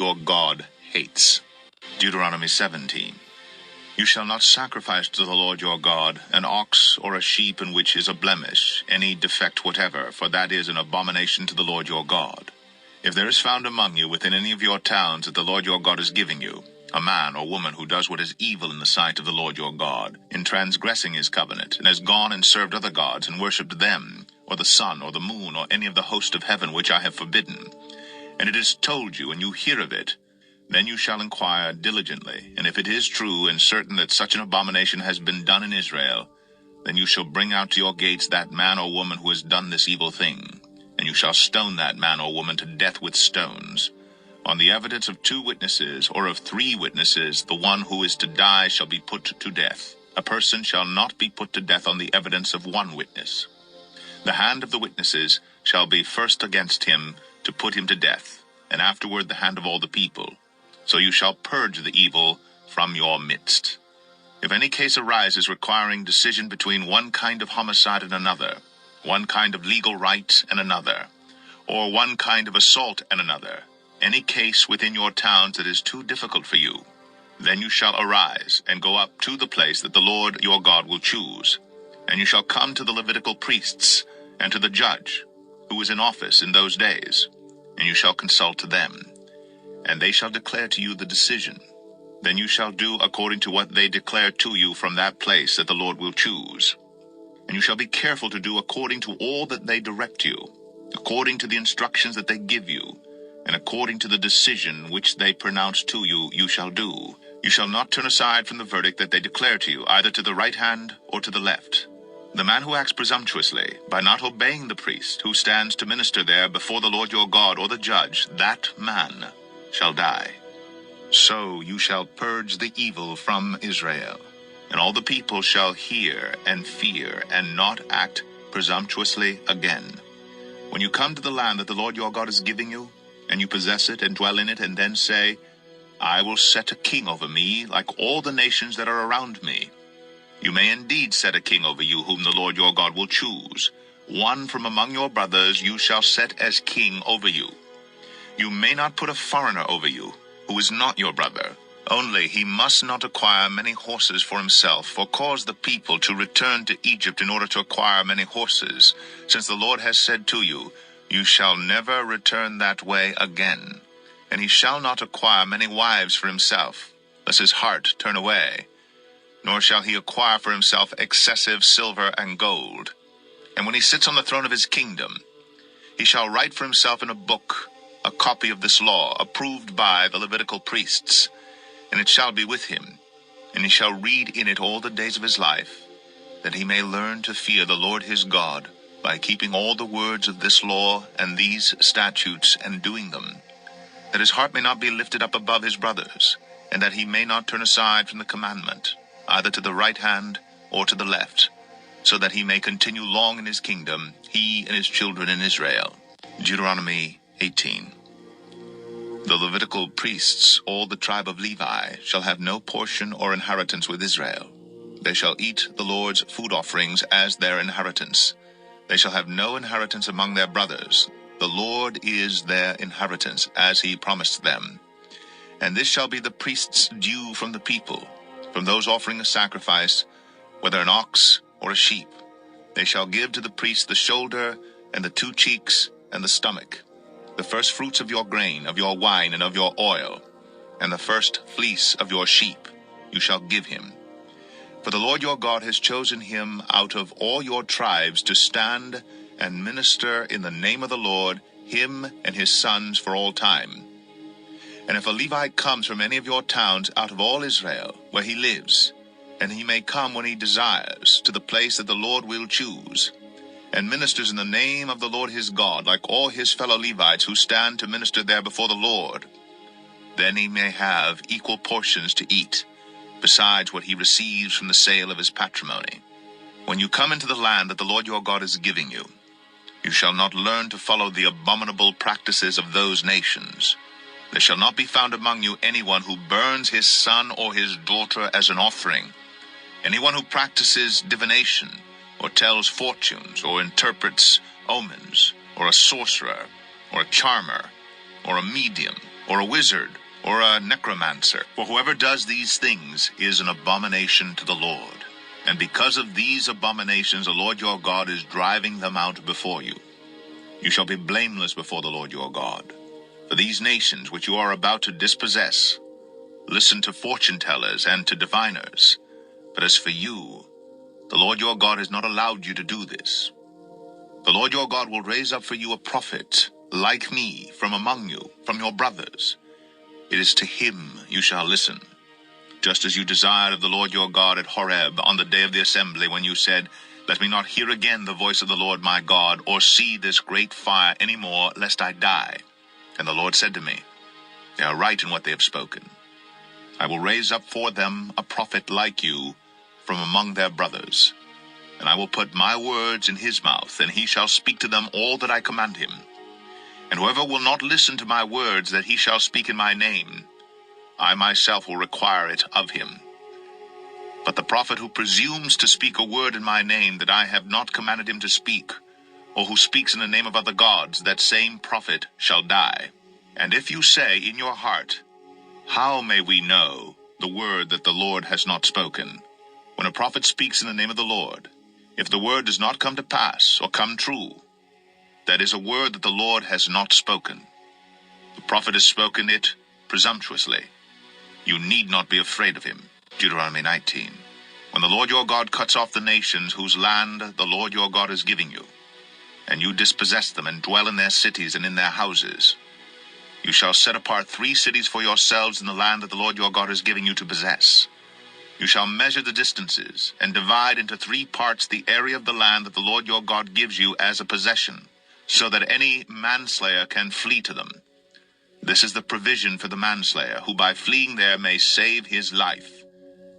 your God hates. Deuteronomy 17. You shall not sacrifice to the Lord your God an ox or a sheep in which is a blemish, any defect whatever, for that is an abomination to the Lord your God. If there is found among you within any of your towns that the Lord your God is giving you, a man or woman who does what is evil in the sight of the Lord your God, in transgressing his covenant, and has gone and served other gods and worshipped them, or the sun, or the moon, or any of the host of heaven which I have forbidden, and it is told you, and you hear of it, then you shall inquire diligently, and if it is true and certain that such an abomination has been done in Israel, then you shall bring out to your gates that man or woman who has done this evil thing, and you shall stone that man or woman to death with stones. On the evidence of 2 witnesses, or of 3 witnesses, the one who is to die shall be put to death. A person shall not be put to death on the evidence of 1 witness. The hand of the witnesses shall be first against him to put him to death, and afterward the hand of all the people. So you shall purge the evil from your midst. If any case arises requiring decision between one kind of homicide and another, one kind of legal right and another, or one kind of assault and another, any case within your towns that is too difficult for you, then you shall arise and go up to the place that the Lord your God will choose, and you shall come to the Levitical priests and to the judge, who is in office in those days, and you shall consult them, and they shall declare to you the decision. Then you shall do according to what they declare to you from that place that the Lord will choose. And you shall be careful to do according to all that they direct you, according to the instructions that they give you, and according to the decision which they pronounce to you, you shall do. You shall not turn aside from the verdict that they declare to you, either to the right hand or to the left. The man who acts presumptuously, by not obeying the priest, who stands to minister there before the Lord your God or the judge, that man shall die. So you shall purge the evil from Israel, and all the people shall hear and fear, and not act presumptuously again. When you come to the land that the Lord your God is giving you, and you possess it and dwell in it, and then say, I will set a king over me, like all the nations that are around me. You may indeed set a king over you, whom the Lord your God will choose. One from among your brothers you shall set as king over you. You may not put a foreigner over you, who is not your brother. Only he must not acquire many horses for himself, or cause the people to return to Egypt in order to acquire many horses, since the Lord has said to you, you shall never return that way again. And he shall not acquire many wives for himself, lest his heart turn away. Nor shall he acquire for himself excessive silver and gold. And when he sits on the throne of his kingdom, he shall write for himself in a book a copy of this law, approved by the Levitical priests, and it shall be with him, and he shall read in it all the days of his life, that he may learn to fear the Lord his God, by keeping all the words of this law and these statutes and doing them, that his heart may not be lifted up above his brothers, and that he may not turn aside from the commandment, either to the right hand or to the left, so that he may continue long in his kingdom, he and his children in Israel. Deuteronomy 18. The Levitical priests, all the tribe of Levi, shall have no portion or inheritance with Israel. They shall eat the Lord's food offerings as their inheritance. They shall have no inheritance among their brothers. The Lord is their inheritance, as he promised them. And this shall be the priest's due from the people, from those offering a sacrifice, whether an ox or a sheep. They shall give to the priest the shoulder, and the 2 cheeks, and the stomach, the first fruits of your grain, of your wine, and of your oil, and the first fleece of your sheep you shall give him. For the Lord your God has chosen him out of all your tribes to stand and minister in the name of the Lord, him and his sons for all time. And if a Levite comes from any of your towns out of all Israel, where he lives, and he may come when he desires, to the place that the Lord will choose, and ministers in the name of the Lord his God, like all his fellow Levites who stand to minister there before the Lord, then he may have equal portions to eat, besides what he receives from the sale of his patrimony. When you come into the land that the Lord your God is giving you, you shall not learn to follow the abominable practices of those nations. There shall not be found among you anyone who burns his son or his daughter as an offering, anyone who practices divination, or tells fortunes, or interprets omens, or a sorcerer, or a charmer, or a medium, or a wizard, or a necromancer. For whoever does these things is an abomination to the Lord. And because of these abominations, the Lord your God is driving them out before you. You shall be blameless before the Lord your God. For these nations which you are about to dispossess, listen to fortune-tellers and to diviners. But as for you, the Lord your God has not allowed you to do this. The Lord your God will raise up for you a prophet, like me, from among you, from your brothers. It is to him you shall listen. Just as you desired of the Lord your God at Horeb on the day of the assembly, when you said, Let me not hear again the voice of the Lord my God, or see this great fire any more, lest I die. And the Lord said to me, They are right in what they have spoken. I will raise up for them a prophet like you from among their brothers. And I will put my words in his mouth, and he shall speak to them all that I command him. And whoever will not listen to my words that he shall speak in my name, I myself will require it of him. But the prophet who presumes to speak a word in my name that I have not commanded him to speak, or who speaks in the name of other gods, that same prophet shall die. And if you say in your heart, How may we know the word that the Lord has not spoken? When a prophet speaks in the name of the Lord, if the word does not come to pass or come true, that is a word that the Lord has not spoken. The prophet has spoken it presumptuously. You need not be afraid of him. Deuteronomy 19. When the Lord your God cuts off the nations whose land the Lord your God is giving you, and you dispossess them and dwell in their cities and in their houses, you shall set apart 3 cities for yourselves in the land that the Lord your God is giving you to possess. You shall measure the distances, and divide into 3 parts the area of the land that the Lord your God gives you as a possession, so that any manslayer can flee to them. This is the provision for the manslayer, who by fleeing there may save his life.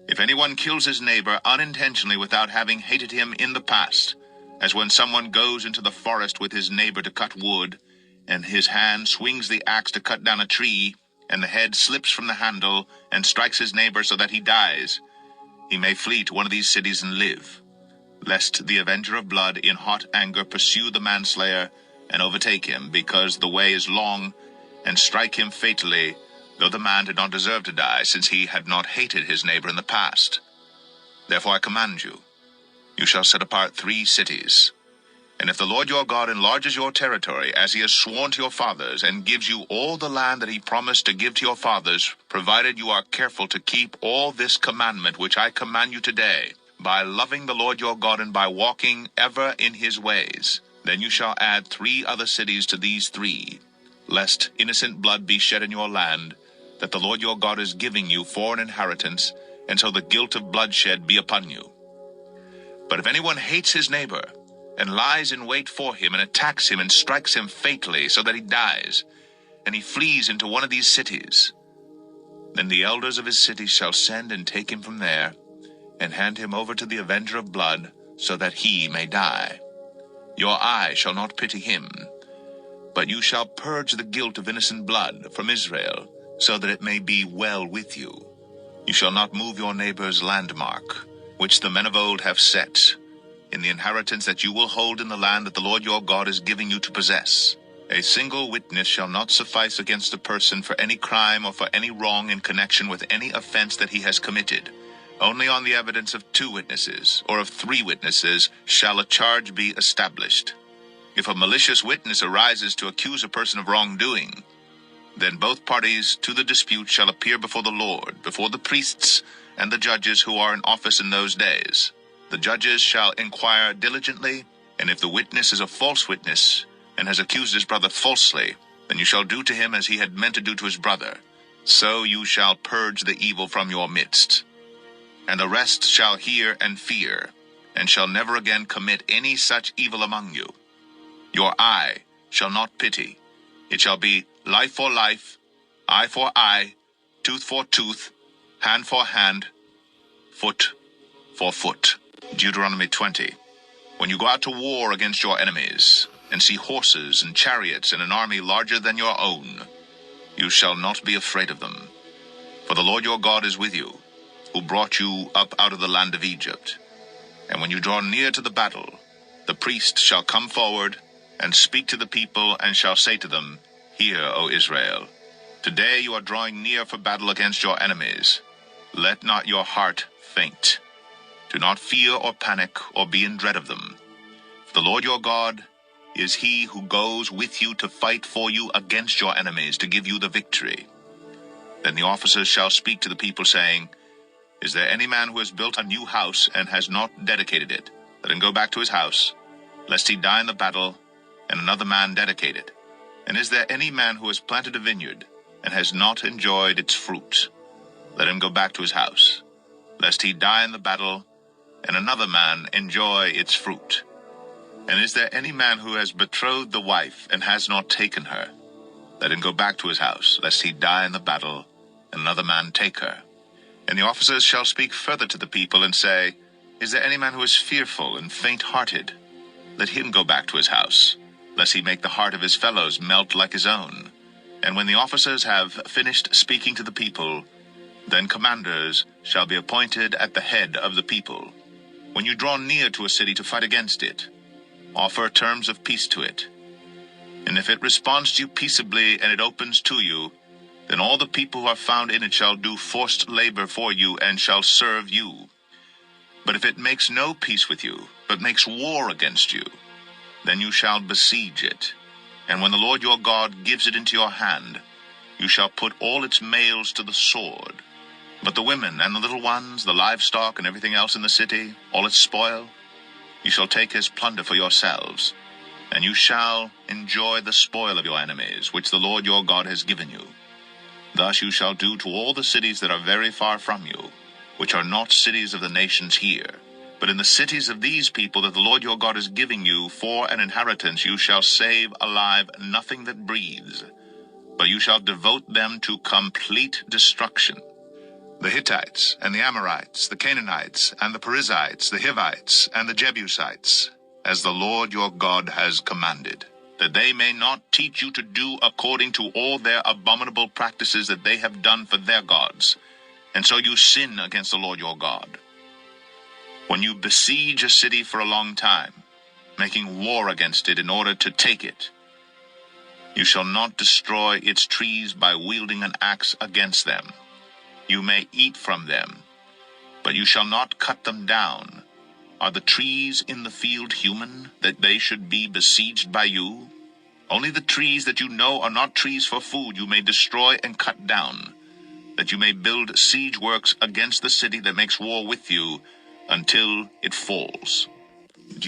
If anyone kills his neighbor unintentionally without having hated him in the past, as when someone goes into the forest with his neighbor to cut wood, and his hand swings the axe to cut down a tree, and the head slips from the handle and strikes his neighbor so that he dies, he may flee to one of these cities and live, lest the avenger of blood in hot anger pursue the manslayer and overtake him, because the way is long, and strike him fatally, though the man did not deserve to die, since he had not hated his neighbor in the past. Therefore I command you, you shall set apart 3 cities. And if the Lord your God enlarges your territory, as he has sworn to your fathers, and gives you all the land that he promised to give to your fathers, provided you are careful to keep all this commandment which I command you today, by loving the Lord your God and by walking ever in his ways, then you shall add 3 other cities to these 3, lest innocent blood be shed in your land, that the Lord your God is giving you for an inheritance, and so the guilt of bloodshed be upon you. But if anyone hates his neighbor, and lies in wait for him, and attacks him, and strikes him fatally, so that he dies, and he flees into one of these cities, then the elders of his city shall send and take him from there, and hand him over to the avenger of blood, so that he may die. Your eye shall not pity him, but you shall purge the guilt of innocent blood from Israel, so that it may be well with you. You shall not move your neighbor's landmark, which the men of old have set, in the inheritance that you will hold in the land that the Lord your God is giving you to possess. A single witness shall not suffice against a person for any crime or for any wrong in connection with any offense that he has committed. Only on the evidence of 2 witnesses, or of 3 witnesses, shall a charge be established. If a malicious witness arises to accuse a person of wrongdoing, then both parties to the dispute shall appear before the Lord, before the priests and the judges who are in office in those days. The judges shall inquire diligently, and if the witness is a false witness, and has accused his brother falsely, then you shall do to him as he had meant to do to his brother. So you shall purge the evil from your midst. And the rest shall hear and fear, and shall never again commit any such evil among you. Your eye shall not pity. It shall be life for life, eye for eye, tooth for tooth, hand for hand, foot for foot. Deuteronomy 20. When you go out to war against your enemies, and see horses and chariots and an army larger than your own, you shall not be afraid of them. For the Lord your God is with you, who brought you up out of the land of Egypt. And when you draw near to the battle, the priest shall come forward, and speak to the people, and shall say to them, Hear, O Israel, Today you are drawing near for battle against your enemies. Let not your heart faint. Do not fear or panic or be in dread of them. For the Lord your God is he who goes with you to fight for you against your enemies to give you the victory. Then the officers shall speak to the people, saying, Is there any man who has built a new house and has not dedicated it? Let him go back to his house, lest he die in the battle, and another man dedicate it. And is there any man who has planted a vineyard and has not enjoyed its fruit? Let him go back to his house, lest he die in the battle, and another man enjoy its fruit. And is there any man who has betrothed the wife and has not taken her? Let him go back to his house, lest he die in the battle, and another man take her. And the officers shall speak further to the people and say, Is there any man who is fearful and faint-hearted? Let him go back to his house, lest he make the heart of his fellows melt like his own. And when the officers have finished speaking to the people, then commanders shall be appointed at the head of the people. When you draw near to a city to fight against it, offer terms of peace to it. And if it responds to you peaceably and it opens to you, then all the people who are found in it shall do forced labor for you and shall serve you. But if it makes no peace with you, but makes war against you, then you shall besiege it. And when the Lord your God gives it into your hand, you shall put all its males to the sword. But the women and the little ones, the livestock and everything else in the city, all its spoil, you shall take as plunder for yourselves, and you shall enjoy the spoil of your enemies, which the Lord your God has given you. Thus you shall do to all the cities that are very far from you, which are not cities of the nations here. But in the cities of these people that the Lord your God is giving you for an inheritance, you shall save alive nothing that breathes, but you shall devote them to complete destruction. The Hittites and the Amorites, the Canaanites and the Perizzites, the Hivites and the Jebusites, as the Lord your God has commanded, that they may not teach you to do according to all their abominable practices that they have done for their gods, and so you sin against the Lord your God. When you besiege a city for a long time, making war against it in order to take it, you shall not destroy its trees by wielding an axe against them. You may eat from them, but you shall not cut them down. Are the trees in the field human, that they should be besieged by you? Only the trees that you know are not trees for food you may destroy and cut down, that you may build siege works against the city that makes war with you until it falls.